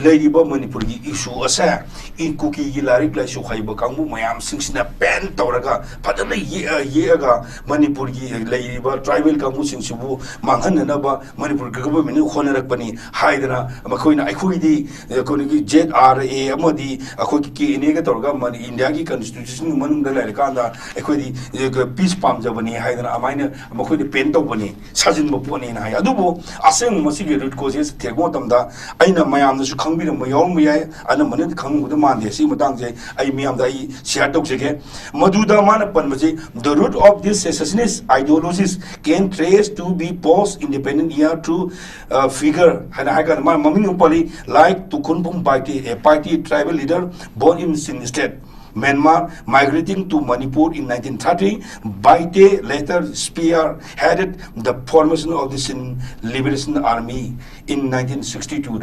लेरिबा मणिपुर की इशू असे इन कुकी की लारिक लाइसु खाइबा कांगबु मयाम सिंगसिना पेन तौरगा फजन येगा मणिपुर की लेरिबा ट्राइबल कांगबु सिंगसुबु मांगहननबा मणिपुर गवर्नमेंट खोनरकपनी हाइदना मखोइना अखोइदी कोनिकी ZRA अमदी अखोइ की इनेगा तौरगा मन इंडिया की कॉन्स्टिट्यूशन मनुंग लाइरकांदा अखोइदी पीस पामजबनी हाइदना अमाइना मखोइदी पेन तौबनी साजिनबो पोनी ना हाय अदुबो असेंग मसिगे रूट कोजेस थेगो तमदा अइना मयामनसु खंगबिरम यौम याय अन मन खंगबुद मानदे सी मतंगजे अइ मियामदा अइ शेयर तौजेगे मदुदा मान पनबजे the root of this secessionist ideologies can trace to be post independent year to figure hana haga ma maming upali like Tukunpung party a party tribal leader born in Sin state Myanmar migrating to Manipur in 1930 Baite later spearheaded the formation of the Sin Liberation Army in 1962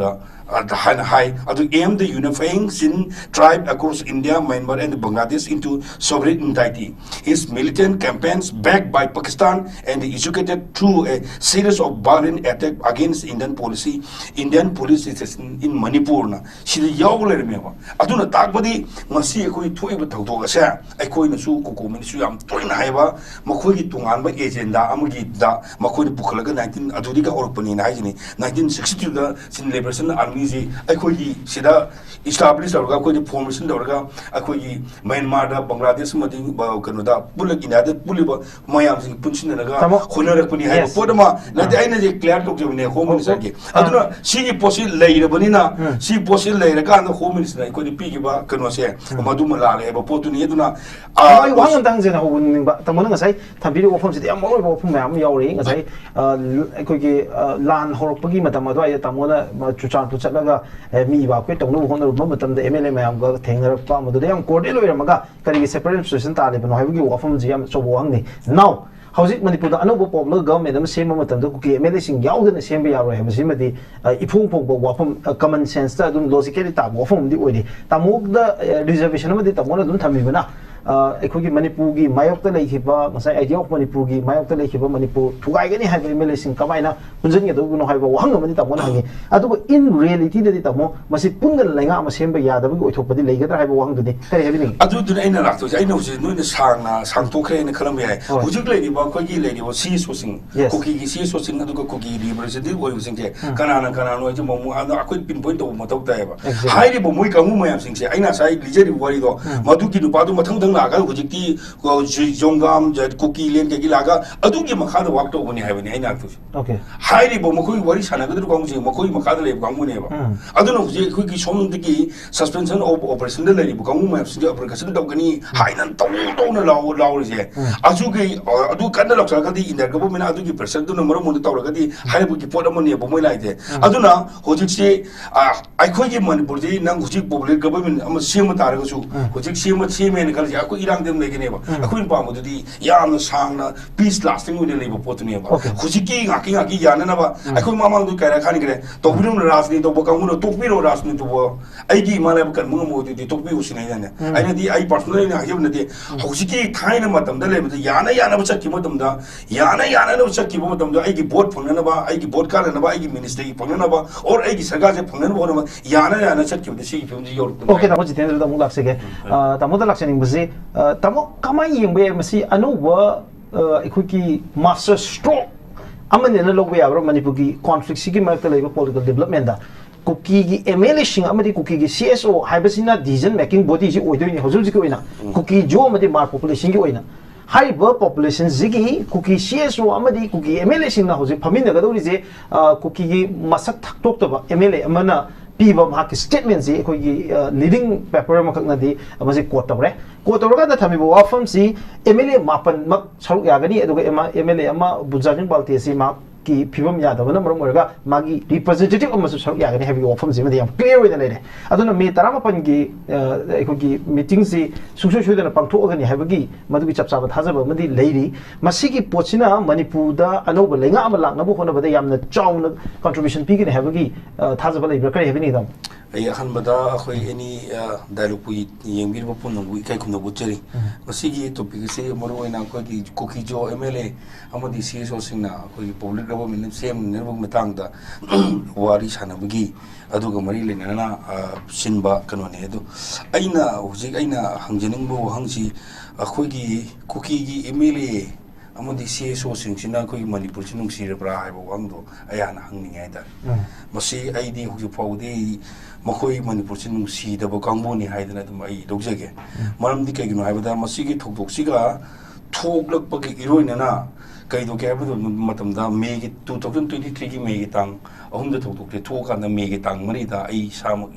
the high aim the unifying Sin tribe across India, Myanmar and Bangladesh into sovereign entity. His militant campaigns backed by Pakistan and executed through a series of violent attacks against Indian police station in Manipur na sida yawle remeba aduna takbadi masi ekoi thoiba thawdoga se ekoi na su kokomin su yam toina haiba makhoi gi tungan ba agenda amagi da makhoi pukhalaga 19 adudi ga orpani na hajini 1962 da Sin Liberation Army ji ekoi gi sida establish orga koi formation orga ekoi gi Myanmar da Bangladesh madi ba kanu da pulag ina da puliba mayam sing punsin na ga khonarak pani haiba podama na de aina je clear tok jebne home minister gi aduna si gi posil leirabani na si posil leira ka na home minister ekoi di pi gi ba kanu se madu mala le ba potuni aduna ai wang dang je na hon ba tamon nga sai thabiri ofom se am oi ba ofom am yauri nga sai ekoi gi lan horok pagi matam ado ai tamona chuchan tu chatlaga mi ba kwe tongno honor ba matam de MLA mayam ga thengrak pa madu de am court loiramaga kari separate session ta le bano haibu gi ofom ji am chobo ang ni now hauzik manipur da anobo popular government am sema matam da kuki MLA sing yaudana semba yaro ha masi madi ipung pong bo wafam common sense ta dum logically ta wafam di oidi tamuk da reservation madi tamona dum thami bana ꯑꯩꯈꯣꯏꯒꯤ ꯃꯅꯤꯄꯨꯔꯒꯤ ꯃꯥꯌꯣꯛꯇ ꯂꯩꯈꯤꯕ ꯉꯁꯥꯏ idea of ꯃꯅꯤꯄꯨꯔꯒꯤ ꯃꯥꯌꯣꯛꯇ ꯂꯩꯈꯤꯕ ꯃꯅꯤꯄꯨꯔ ꯊꯨꯒꯥꯏꯒꯅꯤ ꯍꯥꯏꯕ MLAꯁꯤꯡ ꯀꯃꯥꯏꯅ ꯄꯨꯟꯁꯤꯟꯒꯗꯧꯕꯅꯣ ꯍꯥꯏꯕ ꯋꯥꯍꯪ ꯑꯃꯗꯤ ꯇꯥꯃꯣꯅ ꯍꯪꯉꯤ ꯑꯗꯨꯒ ꯏꯟ ꯔꯤꯌꯦꯂꯤꯇꯤꯗꯗꯤ ꯇꯥꯃꯣ ꯃꯁꯤ ꯄꯨꯟꯗꯅ ꯂꯩꯉꯥꯛ ꯑꯃ ꯁꯦꯝꯕ ꯌꯥꯗꯕꯒꯤ ꯑꯣꯏꯊꯣꯛꯄꯗꯤ ꯂꯩꯒꯗ꯭ꯔꯥ ꯍꯥꯏꯕ ꯋꯥꯍꯪꯗꯨꯗꯤ ꯀꯔꯤ ꯍꯥꯏꯕꯤꯅꯤꯡꯉꯤ ꯑꯗꯨꯗꯨꯅ ꯑꯩꯅ ꯂꯥꯛꯇꯣꯏꯁꯦ ꯑꯩꯅ ꯍꯧꯖꯤꯛ ꯅꯣꯏꯅ ꯁꯥꯡꯇꯣꯛꯈ꯭ꯔꯦꯅ ꯈꯜꯂꯝꯕ ꯌꯥꯏ ꯍꯧꯖꯤꯛ ꯂꯩꯔꯤꯕ ꯑꯩꯈꯣꯏꯒꯤ ꯂꯩꯔꯤꯕ CSOꯁꯤꯡ ꯀꯨꯀꯤꯒꯤ CSOꯁꯤꯡ ꯑꯗꯨꯒ ꯀꯨꯀꯤ ꯔꯤꯄ꯭ꯔꯖꯦꯟꯇꯦꯇꯤꯚ ꯑꯣꯏꯕꯁꯤꯡꯁꯦ ꯀꯅꯥꯅꯣ ꯍꯥꯏꯁꯦ ꯃꯃꯨ ꯑꯩꯈꯣꯏ ꯄꯤꯟꯄꯣꯏꯟ ꯇꯧꯕ ꯃꯊꯧ ꯇꯥꯏꯌꯦꯕ ꯍꯥꯏꯔꯤꯕ ꯃꯣꯏ ꯀꯥꯡꯕꯨ ꯃꯌꯥꯝꯁꯤꯡꯁꯦ ꯑꯩꯅ ꯉꯁꯥꯏ ꯂꯤꯖꯔꯤꯕ ꯋꯥꯔꯤꯗꯣ ꯃꯗꯨꯒꯤ ꯅꯨꯄꯥꯗꯨ ꯃꯊꯪ ꯂꯥꯛꯑꯒ ꯍꯧꯖꯤꯛꯇꯤ Jongam, Kuki, Len, Gilaga, Aduki Makada walked over Heaven, and actors. Okay. Highly Bomokui, what is another Gongsi, Mokui Makada, Gamuneva. I don't know, Kuki Shom the key, suspension of Operation the Lady, Bogam, President Dogani, Highland, don't allow Lowers here. Azuki, Adu Kandalakadi in the government, Aduki, President Muramu, the Toragadi, Highbuki Podamoni, Bomola. Aduna, who did say, I could give Manipuri, Nanguchi public government, I'm a Simatarasu, who took Simat and Kajaku, Iran them like a neighbor. Queen Pamudi, Yam Sang, peace lasting with the labor potuni. Husiki, Aki, Yanaba, I could Mamma do Karakani, Topum Rasni, Topokamuno, Topiro Rasni to war. I give Malakan Mumu, the Topi Usinayana. I know the I personally have given the day. Husiki, kind of Matam, the labor, Yana Sakimotum, Yana Sakimotum, I give board Ponanaba, I give board Karanaba, I give minister Ponanaba, or I give Sagaja Ponanaba, Yana Sakim, the sea from the York. Okay, that was the end of the Mulak again. Tamodalaxan in Bazi, Tamo, Kamai, where Masi, Anova, Kuki, master stroke. Aman in a low way, Manipuki, conflict, Siki, political development. Kuki, emulation, Amadi Kuki, CSO, Hibasina, decision making bodies, or doing Hozulikoina, Kuki, Joe, Mar population, Goina. High birth population, Ziggy, Kuki, CSO, Amadi, Kuki, emulation, Hose, Pamina, Kuki, Masak talked about Emile, Amana. People have statements, leading paper, was a quarter. Quarter the time we often see Emily Mapan, Yagani, MLA, Buzarin Baltesi, people Yada, Magi, representative of Mr. Yagani, have you often seen them clear with the lady. I don't know, me Taramapangi meetings, Sushu and a Panto and Havagi, Maduki Chapsabat Hazaba, Madi lady, Masiki Pochina, Manipuda, Anoba, Lenga, Nabu, the Yam, the Chown contribution pig in Havagi, Tazaba, having them. ay ahanbada akoy any dialogue pu yengbir ba pun ngu ikai kun butcheri masigi topic se maro ina ko ki Kuki jo MLA amadi CSO singna ko public government sem nerbu metang da wari sana bagi aduga mari lena na sinba kanone adu aina hujik aina hangjening bo hangsi akoy ki Kuki gi MLA amadi CSO singsina ko manipur sinung sirabra haibo wangdo ayana hangningai da masi ID hujik pawde makoi manipur sinung si da kangbo ni haidana dum ai dogjage maram di kagino haibada masigi thokdok siga thoklak pagi iroina na kai do ke abdu matam da me gi 2023 gi me gi tang ahum da thokdok te thoka na me gi tang mari da ai sam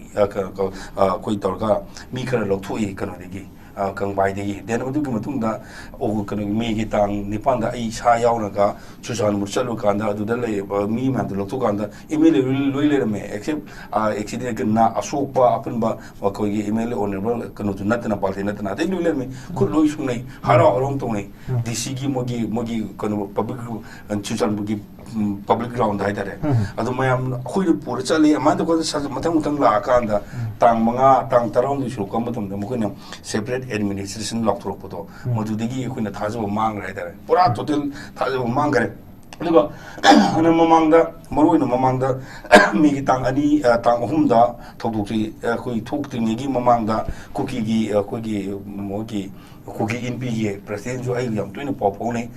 koi torga mi khara lok thoi kana de gi kang bai de gi den adu gi matung da o kana me gi tang nipan da ai sa yaw na ga chusan mur chalu kan da adu da le mi ma da lok thu kan da email loi le me except accident na asokpa apan ba ko gi email honorable kana tu natna palte natna de loi le me ku loi su nei hara orong tong nei dc gi mogi kana public chusan bu gi public ground hai dare adu mayam khoi pur chali ama da ko sa mathang mathang la kan da tang manga tang tarong du su kam matam da mo ko separate administration lock thro podo modu digi ko na thajo mang rai dare pura total thajo mang gare aduga ana mamangda maroina mamangda mi gi tang ani tang ahum da thokdok chi khoi thok ti mi gi mamangda Kuki gi ko gi mogi Kuki NP gi president jo ai yam toina pop ne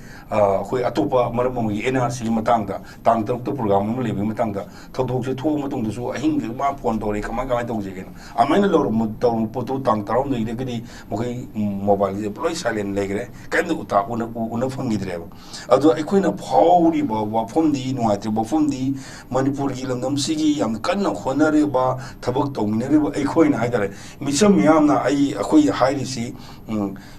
khoi atopa maram mo gi NRC gi matang da tang tok to program mo le bi matang da thokdok chi thok matong du su ahing gi ma phone to re kama ka tong je gen amaina lor mo tong poto tang tarom nei de gi mo gi mobile gi ploi silent le gre kan du ta una phone gi dre adu ai khoina phawri ba wa phom di nuai tri ba phom di manipur gi langam sigi yam kan na khona re ba thabak tong ne re ba ai khoina hai dare misam yam na ai khoi hairi si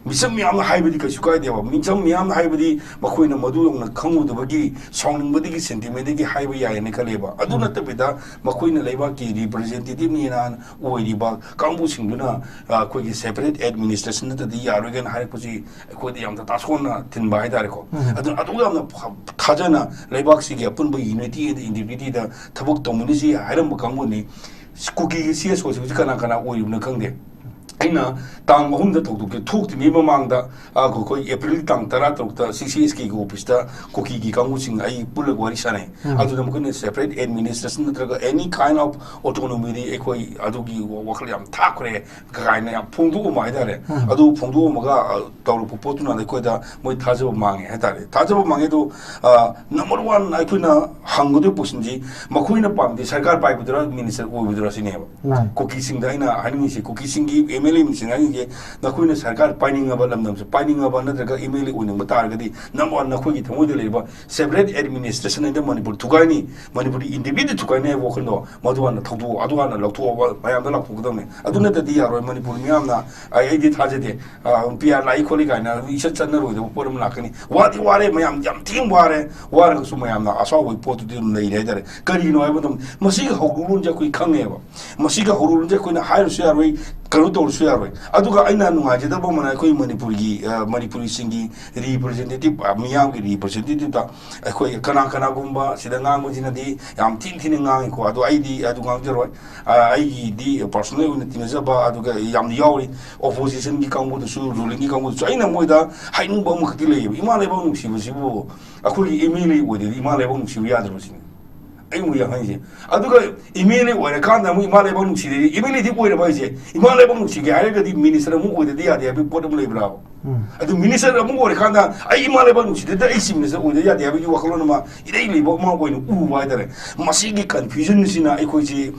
misam yam na haibadi ka sukai de ba misam yam na haibadi ba khoina madu yong na khangu de bagi song badi gi sentiment gi haiba ya ne kale ba adu na ta bida ma khoina leiba ki representative ni na oi ri ba kangbu sing duna khoi gi separate administration na ta di yaro gen hai puji khoi de yam ta tasona tin ba hai dare ko adu yam na thajana leibak si gi apun ba unity and integrity da thabak tongmuni si hairam ba kangbu ni Kuki gi CSO si kana oi na khangde aina tang ahum da thokdok thok ti mi mamang da ko April tang tara tok ta Ccsk go office da Kuki gi kangbu sing ai pulag wari sane adu da mukun separate administration natraga any kind of autonomy ri ekoi adu gi wakal yam thakre ka na yam phongdu ma idare adu phongdu ma ga tawru potu na ko da moi thajo mange hetare thajo mange do number 1 ai kuna hangdu pusinji makhoi na pamdi sarkar pai budra minister o budra sine Kuki sing da ina hani si Kuki sing gi MLA sinai ge na khoina sarkar pining aba lamdam se pining aba na daga MLA uning batar gadi number 1 na khoi thamo de leba separate administration in the manipur thugani manipur individual thugani wokon do madwan na thodu adwa na loktu bayam da loktu gdam ne aduna da di yaro manipur miyam na ai di thaje de pia lai kholi ga na isha channa ro de porum lakani wadi ware mayam jam tim ware su mayam na asaw wi potu di nei re dare kari no ai badam masiga hogurun ja koi khange ba masiga hogurun ja koi na hairu share wi kanu to su yaro aduga aina nunga je da bo mana koi manipuri singi representative miyam gi representative da koi kana gumba sida ngangu jina di yam tin ngang ko adu ID adu ngang jero ai di personal unity ne zaba aduga yam yawi opposition gi kangbu su ruling gi kangbu su aina moida hainu ba mu khati le ima le ba mu sibu akhui emili wo de ima le ba mu sibu ya dro sin ai mu ya hanji aduga emili wo re kan da mu ima le ba mu si de emili di ko re ba je ima le ba mu si ge ai ga di minister mu wo de ya de bi ko de mu le bravo adu minister mu wo re kan da ai ima le ba mu si de ai si minister wo de ya de bi wa khalo ma idai le ba ma wo ni u wa dare masi gi confusion sina ai ko ji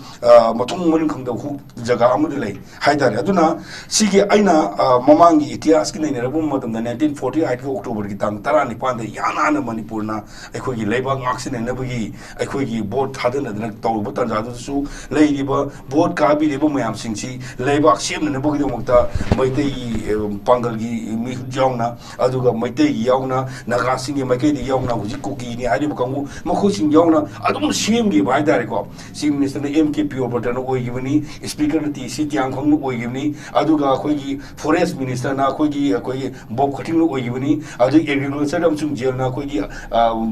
matong mun khang da hu jaga amu de le hai dare aduna si ge aina mamangi itias ki nei ne rabu ma da 1948 ko october gi tang tara ni pan de yana na manipur na ai ko gi leiba action ne ba gi ai ko gi board thadana da taw ba tan ja du su lei ri ba board ka bi le ba mayam sing si leiba action ne ba gi mo ta mai dei pangal gi mi yauna aduga maitei yauna naga singi maikei di yauna huji kuki ni hari bukangu makho sing yauna adum sim gi bai dare ko sim minister na mkp obertan oi gibani speaker na tc tiang khong oi gibani aduga khoi gi forest minister na khoi gi bob khating no oi gibani adu agriculture am chung jel na khoi gi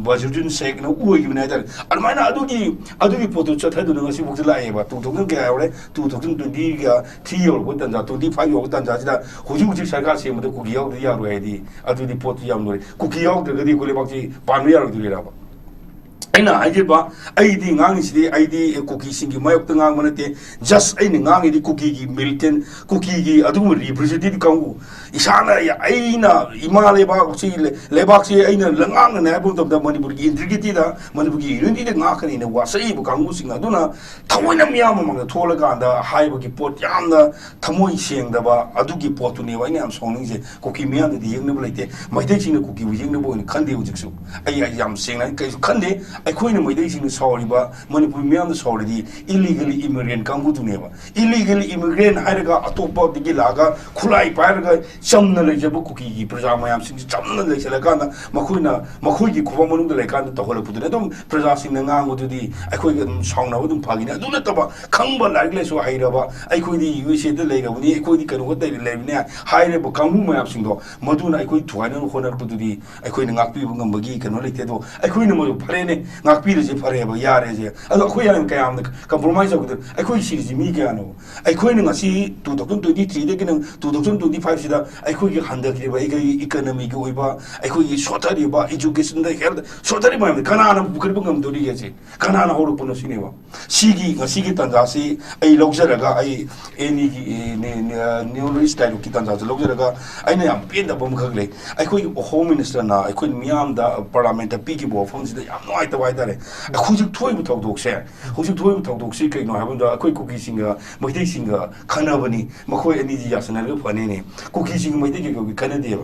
bajudun sek na oi gibani dar almaina adugi poto chatha du ngasi bukti la e ba tu tu ga yaure 2020 ga 3 year ko tan ja 25 year ko tan ja sida huji sarkar se mo kuki yaw di yaru ai di adu di pot yam no kuki yaw de ga di ko le bak ji pan yaru di ra ba aina ajiba aidi ngang sidi aidi kuki singi mayok tanga manate just aini ngang di kuki gi militant kuki gi adu representative kangu isana ya aina imale ba si lebak si aina langang na bu da manipur gi integrity da manipur gi unity da ngakani ne wasai bu kangu singa duna thamoina miyam ma thola ga da hai bu gi pot yam da thamoi seng da ba adu gi pot tu ne wa ne am songning je kuki miyam di yeng ne bu laite mai dai sing kuki bu yeng ne bu khande u jiksu ai yam seng na kai khande aikoina mai dai sing sorry ba manipur miyam sorry di illegally immigrant kangu tu ne ba illegally immigrant hairaga atopa digi laga khulai pairaga chamna lejabu kuki gi praja mayam sing chamna lejala kana makhoi gi khuwa manung da lekana ta hola pudune dum praja sing na ngang du di aikoi gi songna dum phagina du na taba khangba lagle so haira ba aikoi di usa da leira buni aikoi di kanu da leibne haire bu kangu mayam sing do maduna aikoi thuana khonar pudu di aikoi na ngakpi bu ngambagi kanu leite do aikoi na mo phare ne ngakpi je phare ba yare je ado aikoi yan kayam da compromise ko aikoi si ji mi ka no aikoi na ngasi 2023 de kin 2025 sida aikoi handa ki ba economy ki oiba aikoi sotari ba education da health sotari ba kana na bukar bungam dori ge kana na horu puno sineba sigi ngasi tanja si ai logjaraga ai eni ki ne style ki tanja logjaraga ai na yam pin da bom khagle aikoi home minister na aikoi miyam da parliament pi ki bo phone sida yam noi ta wai dare khujik thoi bu thok dok se hujik thoi bu thok dok se kai no ha da aikoi kuki singa mai singa khana bani makhoi ani ji yasana ga phane ne kuki singa mai de ki khana de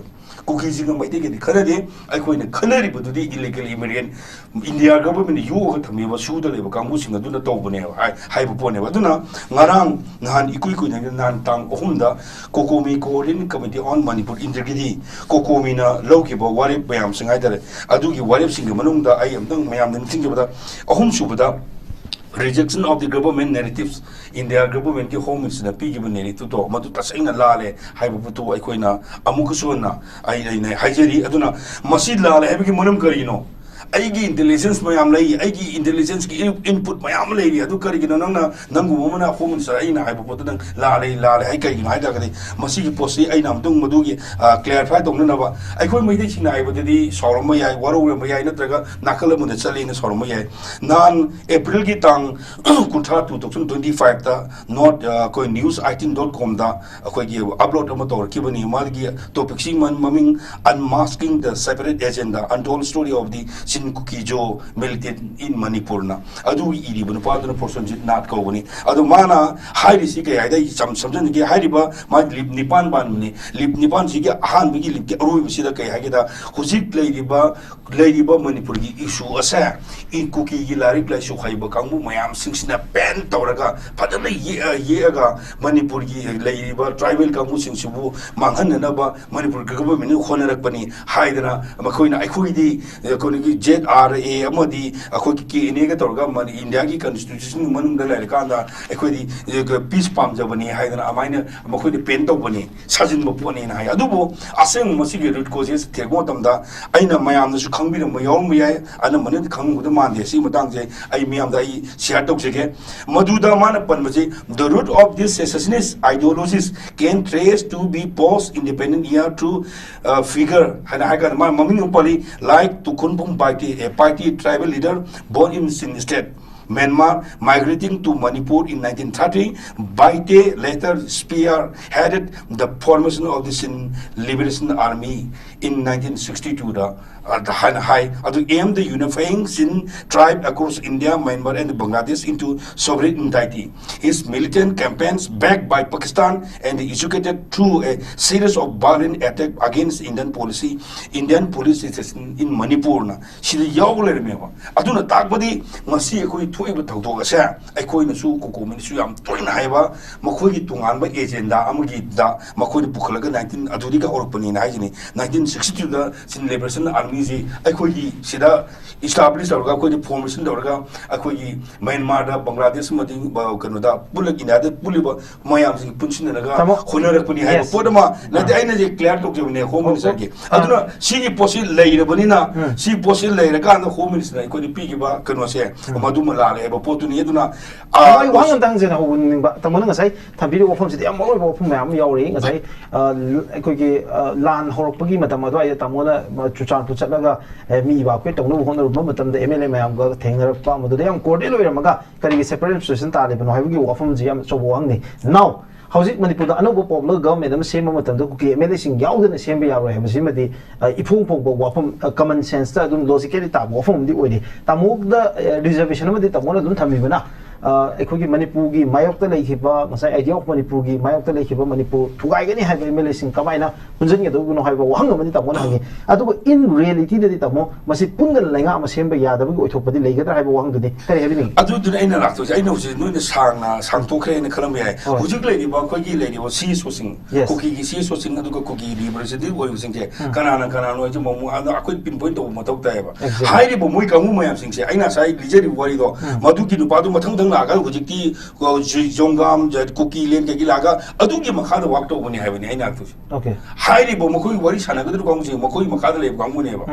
kuki singa mai de ki khana de aikoi ne khanari bu di illegal immigrant india government yu ga thami ba su da le ba kamu singa du na to bu ne hai bu po ne ba du na ngarang nahan ikui na nan tang ohunda kokomi coordinating committee on manipur integrity kokomi na loki ba wari bayam singai dare adugi wari singa manung da ai amdang mayam nin singa ba ahum su ba rejection of the government narratives in their government ki home minister pi given narrative to madu tasaina lale haibu to aikoina amukusuna ai haijeri aduna masid lale habi ki manam karino aigi intelligence mayam lai aigi intelligence ki input mayam lai adu kari ki nangna nangu momana home minister aina haibu potu nang lale ai kai mai da kadi masi ki posi aina amtung madu ki clarify dong na ba aikoi mai dei sina aibu di sorom mai ai waro mai ai natraga nakala mu de chali na sorom mai ai nan april ki tang kuntha 2025 ta not koi news18.com da koi gi upload am tor ki bani mal gi topic sing man maming unmasking the separate agenda untold story of the sin kuki jo militant in manipur na adu iri bun pa dun person jit nat ko bani adu mana hairi si ke ai dai samjan ge hairi ba ma lip nipan ban ni lip nipan si ge han bi lip ge roi si da kai ha ge da hujik lei ba manipur gi issue asa in kuki gi larik la shu khai ba kangbu mayam singsina pen tawraga padana ye ga manipur gi lei ba tribal kangbu singsibu manghan na ba manipur government ni khonarak pani haidana makoina aikhui di koni gi ZRA amadi akoi ki ine ga torga man india gi constitution manung da lai ka da akoi di peace pam jabani haidana amaina makoi di pen to bani sajin mo poni na hai adubo aseng masi gi root causes tego tamda aina mayam na su khangbi na mayong mayai ana manin khang da man de si matang je ai miyam da ai share tok je maduda man pan maji the root of this secessionist ideologies can trace to be post independent year to figure hana ha ga maming pali like to kunbum party a party tribal leader born in Sin state Myanmar migrating to Manipur in 1930 Baite later spearheaded the formation of the Sin Liberation Army in 1962 the high aimed the unifying Sin tribe across India, Myanmar and Bangladesh into sovereign entity. His militant campaigns backed by Pakistan and executed through a series of violent attacks against Indian police station in Manipur. She the Yawler Mewa. Aduna Takbadi Masi थोइब थौदोक असे अखोइनसु कोकोमिनसु याम तोइना हाइबा मखोइगी तुंगानबा agenda अमगी दा मखोइनि पुखलगा 19 अदुदी का औरपनी नाइजिनी 1962 दा सिन liberation army जी अखोइगी सिदा establish तौरगा अखोइगी formation तौरगा अखोइगी Myanmar दा बांग्लादेश मदि कनोदा पुलग इनादे पुलिबा मयाम सिंग पुनसिनगा खोनरकपनी हाइबा पोदमा नदे आइना जे क्लियर तोकजबने होम मिनिस्टर की अदुना सिगी पोसि लेइरबनिना सी पोसि लेइरकान होम मिनिस्टर अखोइगी पिगिबा कनोसे मदुमा लालेबा पोतुनी अदुना ai wang tang jena ho ning ba tamona ngasai thambiri ofom si yam moi ofom mayam yauri ngasai koi ki lan horok pagi matam ado ai tamona chuchan tu chatlaga mi ba kwe tongno honor ba matam da mla mayam ga thengnar pa madu yam court lo ramaga kari separate session ta le bano habi ofom ji yam so wang ni now hauzik manipur da anobo popular government am sema matam da kuki mla sing yaudana sembe yauro ha basi madi ifung pong bo ofom common sense ta dun logically ta ofom di oidi tamuk da reservation madi tamona dun thami bana अखोगी मणिपुर की मायोक्ता लेखिबा ngasai idea of manipur की मायोक्ता लेखिबा मणिपुर थुगाई गनी हाइबे मेलेसिंग कमाइना पुंजन के दोगुनो हाइबा वहंग मनि तमोन हंगी अदुगो इन रियलिटी दि तमो मसि पुंगन लेंगा म सेमबा यादबगी ओथोपदि लेगदरा हाइबा वहंग दुनि करि हेबिनि अदु दुन आइना लाक्तो आइना होजि नुइन सांगना सांगतोखरे न खलम याय हुजुक लेदिबा खोगी लेदिबा सी सोसिंग कुकी की सी सोसिंग अदुगो कुकी रिवर्सिटी ओइबसिंग जे कनाना कनानो जे ममु अदु अखोइ पिन पॉइंट तो मतौ तायबा हाइरिबो मोइ कामु मयाम सिंग जे आइना साइ लिजरि वरि दो मदुकी नुपादु मथंग लागा हुजिकती जोंगाम कुकी लेन के लागा अदुगी मखादा वाक तो बनी हाइबनी आइना तो ओके हाइरि बो मखोई वरी सानागदर कांगजे मखोई मखादा ले कांगुनेबा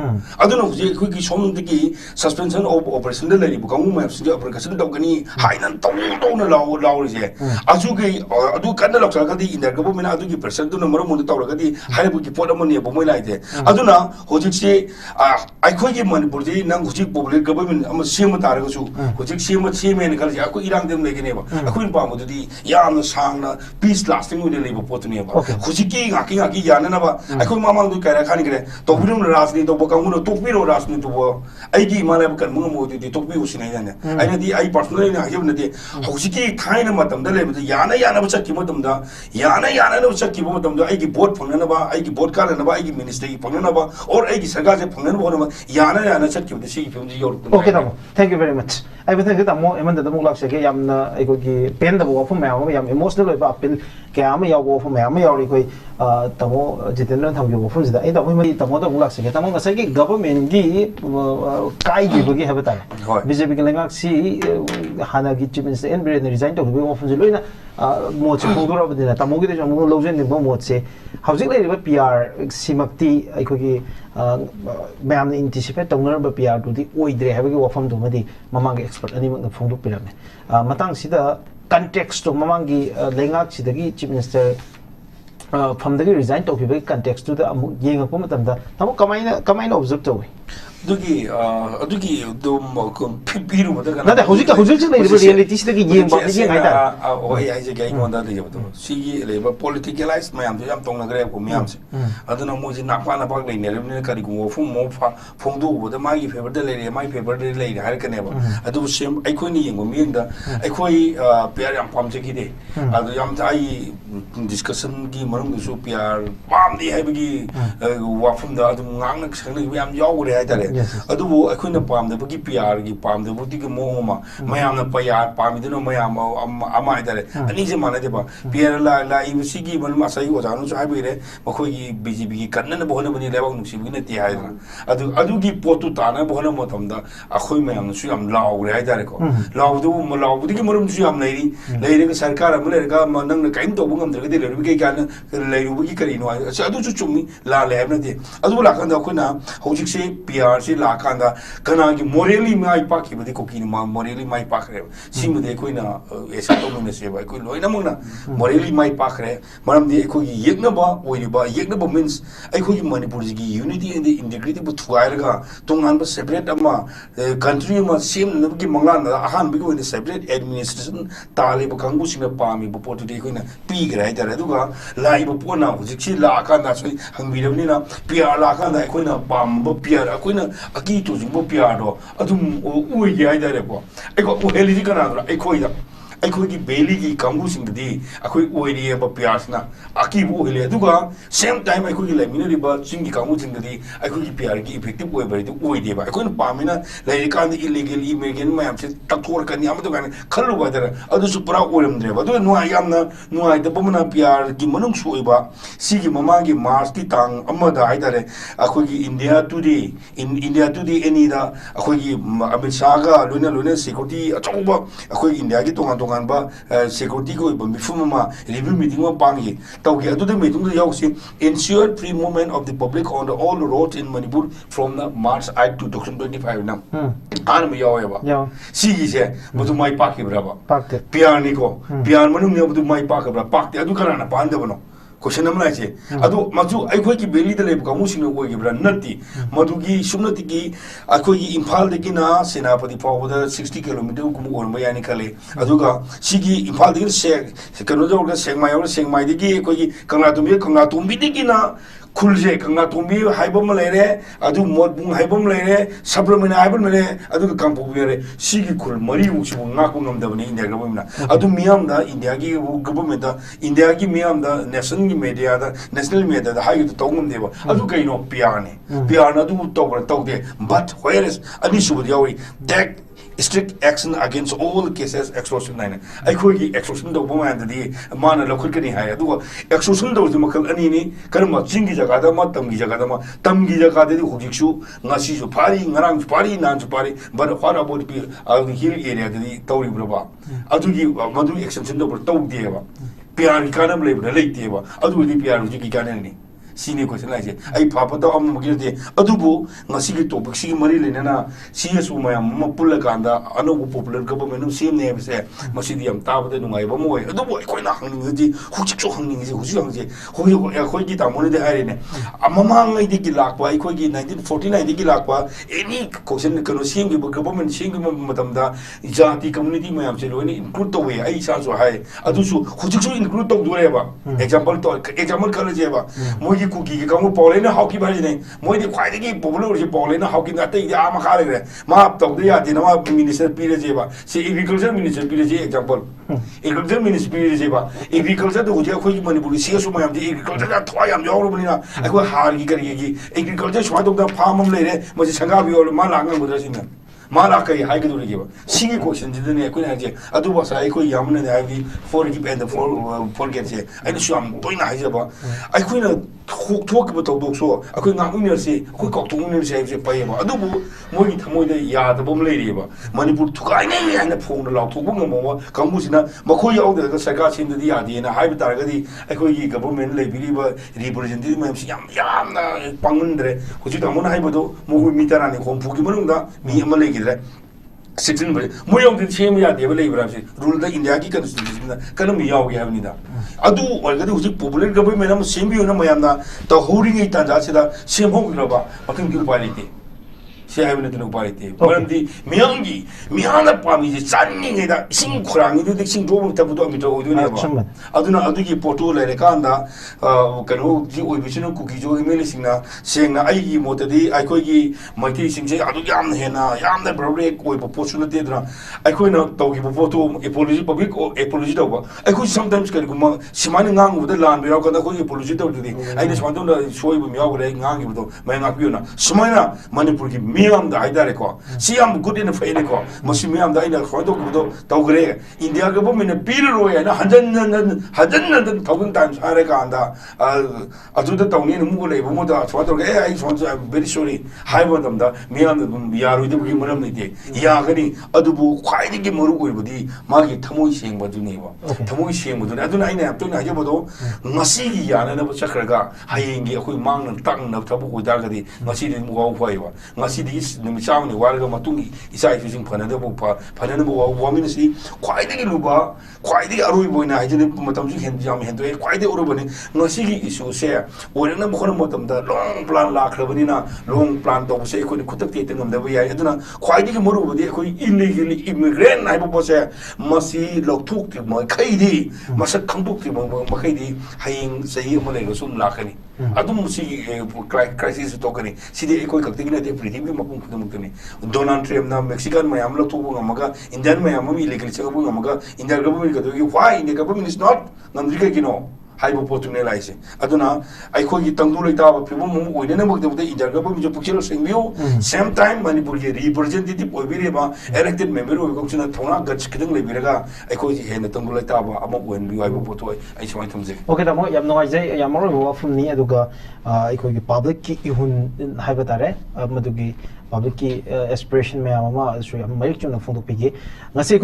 अदुनो हुजि खुकी सोमदगी सस्पेंशन ऑफ ऑपरेशन दे लेरि कांगु मैप्स जे ऑपरेशन दगनी हाइनन तौना लावरिजे अजुगी अदु कन्ना लक्सगदी इंडर गवर्नमेंट अदुगी प्रेशर दु नंबर मुंद तौरगदी हाइबुगी पोट अमने बो मोय लाइते अदुना हुजिकसे आइखोगी मनपुर जी नंग हुजिक पब्लिक गवर्नमेंट अम सेम तारगसु हुजिक सेम कल अखो इरांग देम लेगनेबा अखोइन पामदुदी याम सांगना पीस लास्टिंग उने लेबो पोतनेबा हुजिकी गाकी याननबा अखो मामांग दु कैरा खानि करे तोबिरुम राजनीति तो बकांगुनो तोपिरो राजनीति तो आइगी मालेब कन मुंगमोदि तोपि उसिनै जाने आइनादि आइ पर्सनली ना हयबनदि हुजिकी थाइना मतमदा लेबदि याना बचकी मतमदा याना बचकी मतमदा आइगी बोर्ड फंगनबा आइगी बोर्ड कालनबा आइगी मिनिस्ट्री फंगनबा और आइगी सरकार से फंगनबा होनबा याना चकी सी फिल्म योर ओके तमो thank you very much I would think that more even the Mulak Sege Yam pen the war from Yam emotional about Pin Kama war from Yami Tamo Jitendra Ningomba the eight of women Tamoda Mulak Sege among the second government gi Kai Gibugi have a time. Visiting see Hanagi Chippins and resigned to be from Zelina Mochi of the Tamogi Lozen in Bomot say housing lady PR Simakti I could Mam anticipate Tonga PR to the Oidre having a from Domadi Mamang expert anyone from the pyramid. Matang Sida context to Mamangi Lengak Sidagi Chief Minister from the resign to give context to the Yang of Pomatam, Tamo Kamina observed away. Dugi do piru nada hujika reality sigi yem ba ni ngaida oi ai je gai ngonda de yodo sigi leba politicalized mayam de yam tongna gre ko myam se aduna moji nakpa na bak nei ne kari ko fum mo fa phongdu bo de mai favor de le mai favor de le har ka ne ba adu sem ai khoi ni yengo mi da ai khoi pr yam pam je ki de adu yam tai discussion gi marum su pr pam ni hai bi wa fum da adu ngang nak sang ni yam yaw re ai tare अदुबो अखुन पामदबगी PR गी पामदबुति ग मोमा मयामना पयार पामिदनो मयाम अमा इदरे अनि जे माने देबा पीआर ला इबसिगी मन मासai ओजानु छ हाबिरे मखोगी बीजेपी गी कन्नन बहन बनि लेबाग नुसिबि नति हाइना अदुगी पोतु ताना बहन मतमदा अखोय मयाम सु याम लाव रे हाइदारे को लावदुगी मरुम सु याम लेरे ग सरकार अम लेरे ग नंग काइम तोबु ngam दे लेरु गे गान लेरुबगी करिनो अदु सु चुमी ला लेब नति अदु लाखन अखुना हौजिक से पीआर से लाकांदा कनागी मोरली माई पाखी बदि कोकी मा मोरली माई पाखरे सिमुदे कोइना एसा तोमुने सेबा कोइ लोइना मंगना मोरली माई पाखरे मरम दे कोगी येगनबा ओइबा येगनबा मींस अखोगी मणिपुर जी यूनिटी एंड इंटीग्रिटी बु थुआइरगा तोंगानबा सेपरेट अमा कंट्री मा सेम नबगी मंगान अहान बिगो इन सेपरेट एडमिनिस्ट्रेशन तालेबा कांगु सिंग पामी बु पोटु दे कोइना पीगरा हाइदारे दुगा लाइबा पोना हुजिक्सी लाकांदा सoi हंगबिरबनिना पीआर लाकांदा कोइना पाम बु पीआर कोइना अकी तो जिंबो पियारो अदुम उइगे हाइदारे को एको उहेलिजी कनादरा एकोइदा ꯑꯩꯈꯣꯏꯒꯤ ꯕꯦꯂꯤꯒꯤ ꯀꯥꯡꯕꯨꯁꯤꯡꯗꯗꯤ ꯑꯩꯈꯣꯏ ꯑꯣꯏꯔꯤꯕ ꯄꯤꯌꯥꯔꯁꯤꯅ ꯑꯀꯤꯕ ꯑꯣꯏꯍꯜꯂꯦ ꯑꯗꯨꯒ ꯁꯦꯝ ꯇꯥꯏꯝ ꯑꯩꯈꯣꯏꯒꯤ ꯂꯩꯃꯤꯟꯅꯔꯤꯕ ꯆꯤꯡꯒꯤ ꯀꯥꯡꯕꯨꯁꯤꯡꯗꯗꯤ ꯑꯩꯈꯣꯏꯒꯤ ꯄꯤꯌꯥꯔꯒꯤ ꯏꯐꯦꯛꯇꯤꯕ ꯑꯣꯏꯕꯗꯤ ꯑꯣꯏꯗꯦꯕ ꯑꯩꯈꯣꯏꯅ ꯄꯥꯝꯃꯤꯅ ꯂꯩꯔꯤꯀꯥꯟꯗ ꯏꯂꯤꯒꯦꯜ ꯏꯃꯤꯒ꯭ꯔꯦꯟ ꯃꯌꯥꯝꯁꯦ ꯇꯛꯊꯣꯔꯛꯀꯅꯤ ꯑꯃꯗ ꯀꯥꯏꯅ ꯈꯜꯂꯨꯕ ꯍꯥꯏꯇꯥꯔꯦ ꯑꯗꯨꯁꯨ ꯄꯨꯔꯥ ꯑꯣꯏꯔꯝꯗ꯭ꯔꯦꯕ ꯑꯗꯨ ꯌꯥꯝꯅ ꯅꯨꯡꯉꯥꯏꯇꯕ ꯑꯃꯅ ꯄꯤꯌꯥꯔꯒꯤ ꯃꯅꯨꯡꯁꯨ ꯑꯣꯏꯕ ꯁꯤꯒꯤ ꯃꯃꯥꯡꯒꯤ ꯃꯥꯔꯆꯀꯤ ꯇꯥꯡ ꯑꯃꯗ ꯍꯥꯏꯇꯥꯔꯦ ꯑꯩꯈꯣꯏꯒꯤ ꯏꯟꯗꯤꯌꯥ ꯇꯨꯗꯦ ꯑꯦꯅꯤꯗ ꯑꯩꯈꯣꯏꯒꯤ ꯑꯃꯤꯠ ꯁꯥꯍꯒ ꯂꯣꯏꯅ ꯁꯦꯀ꯭ꯌꯨꯔꯤꯇꯤ ꯑꯆꯧꯕ ꯑꯩꯈꯣꯏ ꯏꯟꯗꯤꯌꯥꯒꯤ ꯇꯣꯉꯥꯟꯕ ꯁꯦꯀ꯭ꯌꯨꯔꯤꯇꯤꯒꯤ ꯑꯣꯏꯕ ꯃꯤꯐꯝ ꯑꯃ ꯔꯤꯚ꯭ꯌꯨ ꯃꯤꯇꯤꯡ ꯑꯃ ꯄꯥꯡꯉꯤ ꯇꯧꯈꯤ ꯑꯗꯨꯗ ꯃꯤꯇꯤꯡꯗꯨꯗ ꯌꯥꯎꯁꯤ ensure free movement of the public on all the roads in Manipur from the March 8 to 2025 ꯅ ꯑꯍꯥꯟꯕ ꯌꯥꯎꯋꯦꯕ ꯁꯤꯒꯤꯁꯦ ꯃꯗꯨ ꯃꯥꯏ ꯄꯥꯛꯈꯤꯕ꯭ꯔꯕ ꯄꯤꯌꯥꯔꯅꯤꯀꯣ ꯄꯤꯌꯥꯔ ꯃꯅꯨꯡꯗ ꯃꯗꯨ ꯃꯥꯏ ꯄꯥꯛꯈꯤꯕ꯭ꯔꯥ ꯄꯥꯛꯇꯦ ꯑꯗꯨ ꯀꯅꯥꯅ ꯄꯥꯍꯟꯗꯕꯅꯣ क्वेश्चन अमला है अदो मजु अखोई की बेली दले कामु सिंह ओइगिब्रा नत्ती मदुगी सुमनतिगी अखोई इम्फाल दगी ना सेनापति फावदा 60 किलोमीटर कुम ओरम यानी खले अदुगा सिगी इम्फाल दगी से कनो जोगा सेंगमाय दगी अखोई कंगला तुमी दगी ना खुलजे कंगा तुमी हाइबम लेरे अदु मोदबुंग हाइबम लेरे सब्रमना हाइबम लेरे अदु कांपु बेरे सिगी खुल मरी उसु ngaku ngamdabani इंडिया गवर्नमेंट अदु मियाम दा इंडिया की गवर्नमेंट दा इंडिया की मियाम दा नेशनल की मीडिया दा नेशनल मीडिया दा हाइ तो तोंगमदेबा अदु कइनो पियाने पियाना अदु तौदे बट वेयर इज अनि सुबद यावी that strict action against all cases extortion naina akhoi gi extortion do bama da di mana lokhul kani hai adu extortion do makal ani ni karma jingi jaga da ma tamgi jaga da di hojik su ngasi su phari ngarang su phari nan su phari but what about the hill area da di tawri braba adu gi madu extension do taw de ba pr kanam le ba leite ba adu di pr ji gi kanan ni sini question lai je ai phapa to am magi de adubu ngasi gi topic si mari le na csu mayam ma pul kanda anu popular government sim ne se masidi am ta ba nungai ba moi adubu koi na hangning ji hujik so hangning ji hujik hang ji khoi gi ta mon de hai ne amama ngai de gi lak ba khoi gi 1949 de gi lak ba any question kano sim gi government sim gi matam da jati community mayam se loi ni include to we ai sa so hai adu su hujik so include to do re ba example kala je ba moi Kuki ki kamu Paulina hockey bari ne moi di khwai di popular ji Paulina hockey na tai ya ma khale re ma tau de ya de na ma minister pire je ba si agriculture minister pire je example agriculture minister pire je ba agriculture do je khoi manipur si so ma yam di agriculture da thwa yam yaw ro bani na ai har gi kari gi agriculture shwa do da farm am le re mo ji sanga bi ma la ngang budra sin माला कई high के दूरी के बाद सिंगी question जितने कोई ना जे अदु बस आई कोई यामने ने आई forgive and forget जे आई शुआम तो इना हाई जब आई कोई ना थोक के बताओ दोस्तों आई ना उन्हें से कोई कॉक्टों उन्हें से ऐसे पाये बा अदु वो मोगी थमोई दे याद बम ले रही है बा मणिपुर थुकाई नहीं है ना फोन लाओ थोक बंग मोवा कंबूसी ना मखोई याव दे सरकार सिंध दी याद है ना हाई बता रहा कि आई कोई ये गवर्नमेंट ले बिरी बा रिप्रेजेंटेटिव में से याम ना पंगंदरे कुछ तो हमने हाई बतो मोगी मीटर आने कौन फुकी मनुंगा मी अमले की सिटीजन बड़े मुझे उनके छह में याद है वाले इब्राहिम से रूल द इंडिया की कॉन्स्टिट्यूशन में कलम याव गया है निदा अदु वर्ग दे उसी पॉपुलर गवर्नमेंट में सेम भी होना मयाम ना तो होरिंग इतना जासे दा सेम हो गया बा पकड़ के ऊपर लेते से है बने तो ऊपर लेते परंतु मियांगी मियांगा पामी जे चांनी के दा सिंग खुरांगी दे सिंग जो तब तो अमितो उदु ने बा अदुना अदु की फोटो ले रे कांदा कनो जी ओइ बिसनो कुकी जो इमेल सिंगना सेंगना आई की मोतदी आई कोई की मथि सिंग से अदु याम हेना याम दा प्रॉब्लम कोई opportunity दरा आई कोई ना तो की फोटो apology public apology तो बा आई कोई sometimes कर गुमा सिमानी ngang उदे लान बिराव कदा कोई apology तो दे आई ने स्वांतो ना सोई बम याव रे ngang की तो मैं ngapiyo na सिमाना मणिपुर की मियाम दा हाइदारे को सियाम गुड इन फेने को मसी मियाम दा इन खोदो को तो करे इंडिया गवर्नमेंट पीर रोय ना हजन थाउजेंड टाइम्स हारे का अंदा अजुदा तौनी मुगो ले बमो दा स्वातो ए आई स्वांतो वेरी सॉरी हाई बदम दा मियाम यारु दे की मरम नहीं दे या गनी अदुबु ख्वाइदि की मरु ओइबदी मागी थमोई सेंग बदुनी बा थमोई सेंग बदुनी अदुना आइना अपतोना हाजबदो ngasi gi yana na chakraga hayengi akoi mangna tangna thabu ko dagadi ngasi di mugaw phaiwa ngasi di nimichawni warga matungi isai fishing phana bo phana bo wamin si khwaidagi luba khwaidagi aroi boina hajini matamju hen jam hen to khwaidagi urubani ngasi gi issue se orena bkhona matam da long plan lakhrabani na long plan to se ko ni khutak te ngam da yai aduna khwaidagi morubadi akoi illegally immigrant ai bo se masi lokthuk ti ma khaidi masak khangtuk ti ma khaidi haying sahi ma le sum lakhani adum si crisis to kani sidi ekoi kakti na de prithvi mapum khudum tani Donald Trump na Mexican mayam la tu ngamaga Indian mayam mi illegal chagabu ngamaga Indian government ka to why Indian government is not ngamrika kino haibu potune laise aduna aikoi gi tangdu lei ta ba pibu mu oine na bagde bute Indian government jo pukchelo singbiu same time manipur ge representative oibire ba elected member oi ko chuna thona gach kidang lei biraga aikoi ji hena tangdu lei ta ba ama oin bi haibu potu ai chwai thumje okay da mo yam no ai yam ro wa fum ni aduga aikoi gi public ki ihun haiba tare madugi public ki aspiration me ama so yam marik chuna phung pigi ngasi